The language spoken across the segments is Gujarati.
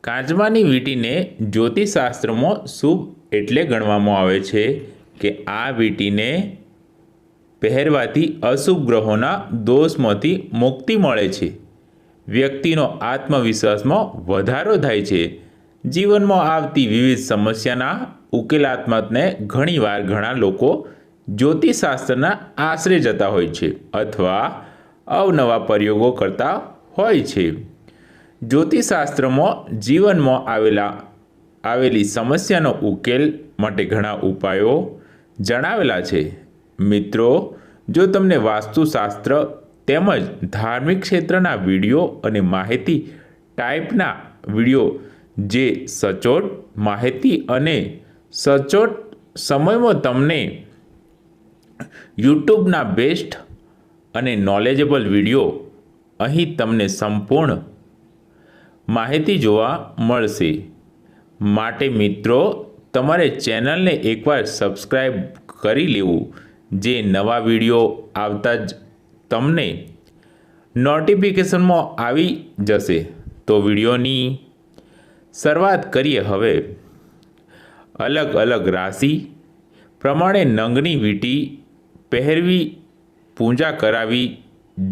કાચબાની વીંટીને જ્યોતિષશાસ્ત્રમાં શુભ એટલે ગણવામાં આવે છે કે આ વીંટીને પહેરવાથી અશુભ ગ્રહોના દોષમાંથી મુક્તિ મળે છે, વ્યક્તિનો આત્મવિશ્વાસમાં વધારો થાય છે, જીવનમાં આવતી વિવિધ સમસ્યાના ઉકેલાત્મકને ઘણીવાર ઘણા લોકો જ્યોતિષશાસ્ત્રના આશરે જતા હોય છે અથવા અવનવા પ્રયોગો કરતા હોય છે. જ્યોતિષશાસ્ત્રમાં જીવનમાં આવેલી સમસ્યાનો ઉકેલ માટે ઘણા ઉપાયો જણાવેલા છે. મિત્રો, જો તમને વાસ્તુશાસ્ત્ર તેમજ ધાર્મિક ક્ષેત્રના વિડીયો અને માહિતી ટાઈપના વિડીયો જે સચોટ માહિતી અને સચોટ સમયમાં તમને યુટ્યુબના બેસ્ટ અને નોલેજેબલ વિડીયો અહીં તમને સંપૂર્ણ માહિતી જોવા મળશે. માટે મિત્રો, તમારે ચેનલને એકવાર સબસ્ક્રાઈબ કરી લેવું, જે નવા વિડીયો આવતા જ તમને નોટિફિકેશનમાં આવી જશે. તો વિડીયોની શરૂઆત કરીએ. હવે અલગ અલગ રાશિ પ્રમાણે નંગની વીંટી પહેરવી, પૂજા કરાવી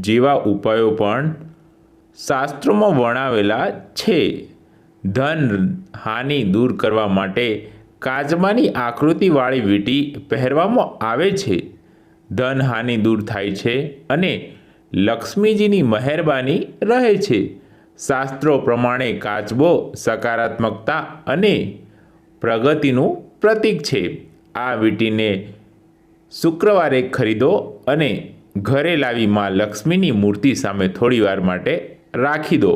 જેવા ઉપાયો પણ શાસ્ત્રોમાં વર્ણવેલા છે. ધન હાનિ દૂર કરવા માટે કાચબાની આકૃતિવાળી વીંટી પહેરવામાં આવે છે. ધન હાનિ દૂર થાય છે અને લક્ષ્મીજીની મહેરબાની રહે છે. શાસ્ત્રો પ્રમાણે કાચબો સકારાત્મકતા અને પ્રગતિનું પ્રતીક છે. આ વીંટીને શુક્રવારે ખરીદો અને ઘરે લાવી માં લક્ષ્મીની મૂર્તિ સામે થોડીવાર માટે રાખી દો.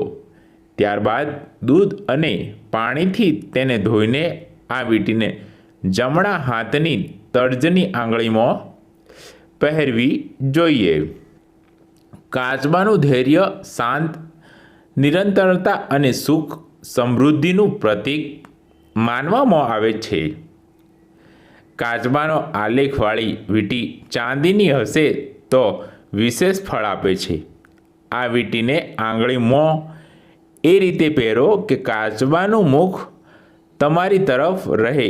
ત્યારબાદ દૂધ અને પાણીથી તેને ધોઈને આ વીંટીને જમણા હાથની તર્જની આંગળીમાં પહેરવી જોઈએ. કાચબાનું ધૈર્ય, શાંત, નિરંતરતા અને સુખ સમૃદ્ધિનું પ્રતીક માનવામાં આવે છે. કાચબાનો આલેખવાળી વીંટી ચાંદીની હશે તો વિશેષ ફળ આપે છે. આ વીંટીને આંગળીમાં એ રીતે પહેરો કે કાચબાનું મુખ તમારી તરફ રહે,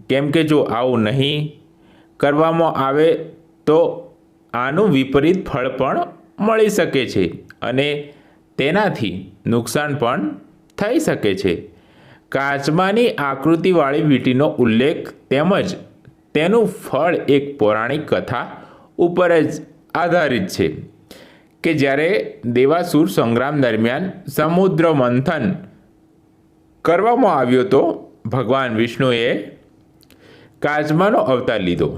કેમ કે જો આવું નહીં કરવામાં આવે તો આનું વિપરીત ફળ પણ મળી શકે છે અને તેનાથી નુકસાન પણ થઈ શકે છે. કાચબાની આકૃતિવાળી વીંટીનો ઉલ્લેખ તેમજ તેનું ફળ એક પૌરાણિક કથા ઉપર જ આધારિત છે કે જ્યારે દેવાસુર સંગ્રામ દરમિયાન સમુદ્ર મંથન કરવામાં આવ્યો તો ભગવાન વિષ્ણુએ કાચબાનો અવતાર લીધો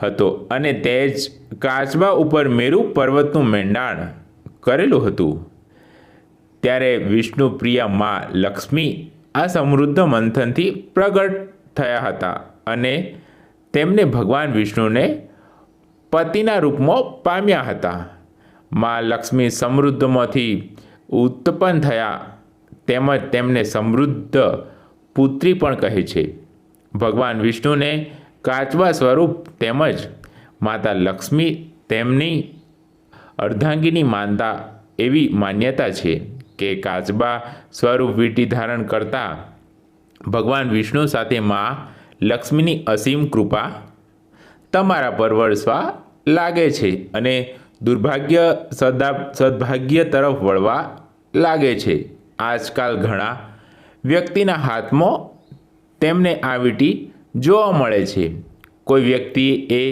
હતો અને તે જ કાચબા ઉપર મેરુ પર્વતનું મેંડાણ કરેલું હતું. ત્યારે વિષ્ણુ પ્રિયા માં લક્ષ્મી આ સમૃદ્ધ મંથનથી પ્રગટ થયા હતા અને તેમને ભગવાન વિષ્ણુને પતિના રૂપમાં પામ્યા હતા. માં લક્ષ્મી સમૃદ્ધમાંથી ઉત્પન્ન થયા તેમજ તેમને સમૃદ્ધ પુત્રી પણ કહે છે. ભગવાન વિષ્ણુને કાચબા સ્વરૂપ તેમજ માતા લક્ષ્મી તેમની અર્ધાંગીની માનતા એવી માન્યતા છે કે કાચબા સ્વરૂપ વીંટી ધારણ કરતા ભગવાન વિષ્ણુ સાથે માં લક્ષ્મીની અસીમ કૃપા તમારા પર વરસવા લાગે છે અને દુર્ભાગ્ય સદભાગ્ય તરફ વળવા લાગે છે. આજકાલ ઘણા વ્યક્તિના હાથમાં તેમને આ વીંટી જોવા મળે છે. કોઈ વ્યક્તિએ એ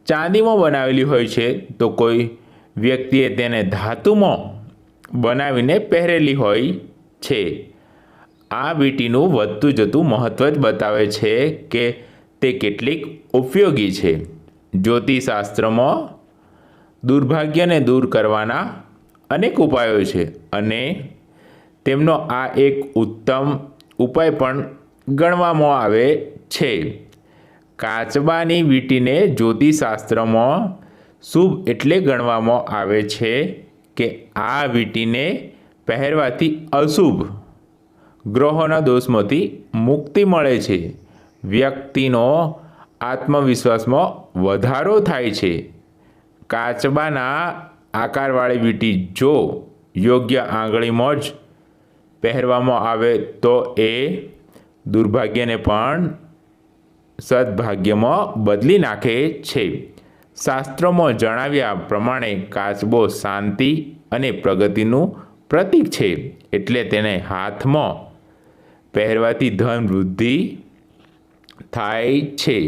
ચાંદીમાં બનાવેલી હોય છે તો કોઈ વ્યક્તિએ તેને ધાતુમાં બનાવીને પહેરેલી હોય છે. આ વીંટીનું વધતું જતું મહત્ત્વ જ બતાવે છે કે તે કેટલીક ઉપયોગી છે. જ્યોતિષશાસ્ત્રમાં દુર્ભાગ્યને દૂર કરવાના અનેક ઉપાયો છે અને તેમનો આ એક ઉત્તમ ઉપાય પણ ગણવામાં આવે છે. કાચબાની વીંટીને જ્યોતિષશાસ્ત્રમાં શુભ એટલે ગણવામાં આવે છે કે આ વીંટીને પહેરવાથી અશુભ ગ્રહોના દોષમાંથી મુક્તિ મળે છે. વ્યક્તિનો આત્મવિશ્વાસમાં વધારો થાય છે. કાચબાના આકારવાળી વીંટી જો યોગ્ય આંગળીમાં જ પહેરવામાં આવે તો એ દુર્ભાગ્યને પણ સદભાગ્યમાં બદલી નાખે છે. શાસ્ત્રોમાં જણાવ્યા પ્રમાણે કાચબો શાંતિ અને પ્રગતિનું પ્રતીક છે, એટલે તેને હાથમાં પહેરવાથી ધન વૃદ્ધિ થાય છે.